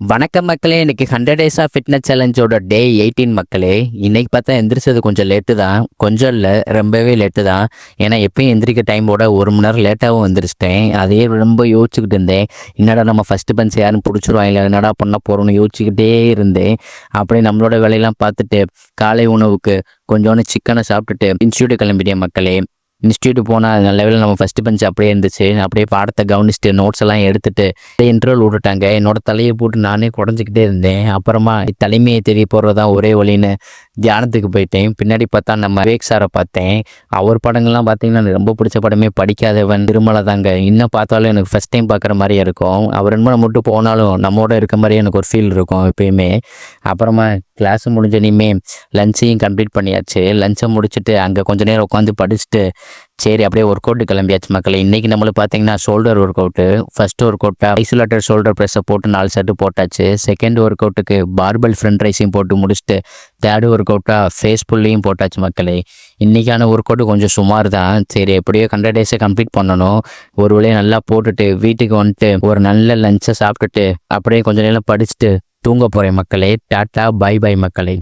வணக்கம் மக்களே. இன்னைக்கு 100 டேஸ் ஆஃப் ஃபிட்னஸ் சேலஞ்சோட டே 18 மக்களே. இன்னைக்கு பார்த்தா எந்திரிச்சது கொஞ்சம் லேட்டு தான். கொஞ்சம் இல்லை, ரொம்பவே லேட்டு தான். ஏன்னா எப்பயும் எந்திரிக்க டைமோட 1 மணி நேரம் லேட்டாகவும் எந்திரிச்சிட்டேன். அதே ரொம்ப யோசிச்சுக்கிட்டு இருந்தேன். என்னடா நம்ம ஃபஸ்ட்டு பஞ்ச் யாரும் பிடிச்சிருவாங்க, என்னடா பண்ண போகிறோன்னு யோசிச்சுக்கிட்டே இருந்தேன். அப்படியே நம்மளோட வேலையெல்லாம் பார்த்துட்டு காலை உணவுக்கு கொஞ்சோண்டு சிக்கனை சாப்பிட்டுட்டு இன்ஸ்டியூட் கிளம்பிட்டேன் மக்களே. இன்ஸ்டியூட் போனால் நல்ல வேளை நம்ம ஃபஸ்ட்டு பெஞ்ச் அப்படியே இருந்துச்சு. அப்படியே பாடத்தை கவனிச்சுட்டு நோட்ஸ் எல்லாம் எடுத்துட்டு இன்டர்வல் விட்டுட்டாங்க. என்னோட தலையை போட்டு நானே குடஞ்சிக்கிட்டே இருந்தேன். அப்புறமா தலைமையை தெரிய போகிறதான் ஒரே வழின்னு தியானத்துக்கு போயிட்டேன். பின்னாடி பார்த்தா நம்ம விவேக் சாரை பார்த்தேன். அவர் படங்கள்லாம் பார்த்தீங்கன்னா எனக்கு ரொம்ப பிடிச்ச படமே படிக்காதவன், திருமலை தாங்க. இன்னும் பார்த்தாலும் எனக்கு ஃபஸ்ட் டைம் பார்க்குற மாதிரியே இருக்கும். அவர் என்ன மட்டும் போனாலும் நம்மோட இருக்க மாதிரியே எனக்கு ஒரு ஃபீல் இருக்கும் எப்பயுமே. அப்புறமா கிளாஸ் முடிஞ்சோனையுமே லஞ்சையும் கம்ப்ளீட் பண்ணியாச்சு. லஞ்சை முடிச்சுட்டு அங்கே கொஞ்சம் நேரம் உட்காந்து படிச்சுட்டு சரி அப்படியே ஒர்க் அவுட்டு கிளம்பியாச்சு மக்களை. இன்றைக்கி நம்மளுக்கு பார்த்தீங்கன்னா ஷோல்டர் ஒர்க் அவுட்டு. ஃபஸ்ட்டு ஒர்க் அவுட்டாக ஐசோலேட்டர் ஷோல்டர் ப்ரெஸ்ஸை போட்டு 4 செட்டு போட்டாச்சு. செகண்ட் ஒர்க் அவுட்டுக்கு பார்பல் ஃப்ரண்ட் ரைஸையும் போட்டு முடிச்சுட்டு தேர்டு ஒர்க் அவுட்டாக ஃபேஸ் புல்லையும் போட்டாச்சு மக்களே. இன்றைக்கான ஒர்க் அவுட்டு கொஞ்சம் சுமார் தான். சரி எப்படியோ 100 டேஸை கம்ப்ளீட் பண்ணணும். ஒரு வழியை நல்லா போட்டுட்டு வீட்டுக்கு வந்துட்டு ஒரு நல்ல லஞ்சை சாப்பிட்டுட்டு அப்படியே கொஞ்சம் நேரம் படிச்சுட்டு தூங்க போகிறேன் மக்களே. டாட்டா பை பை மக்களே.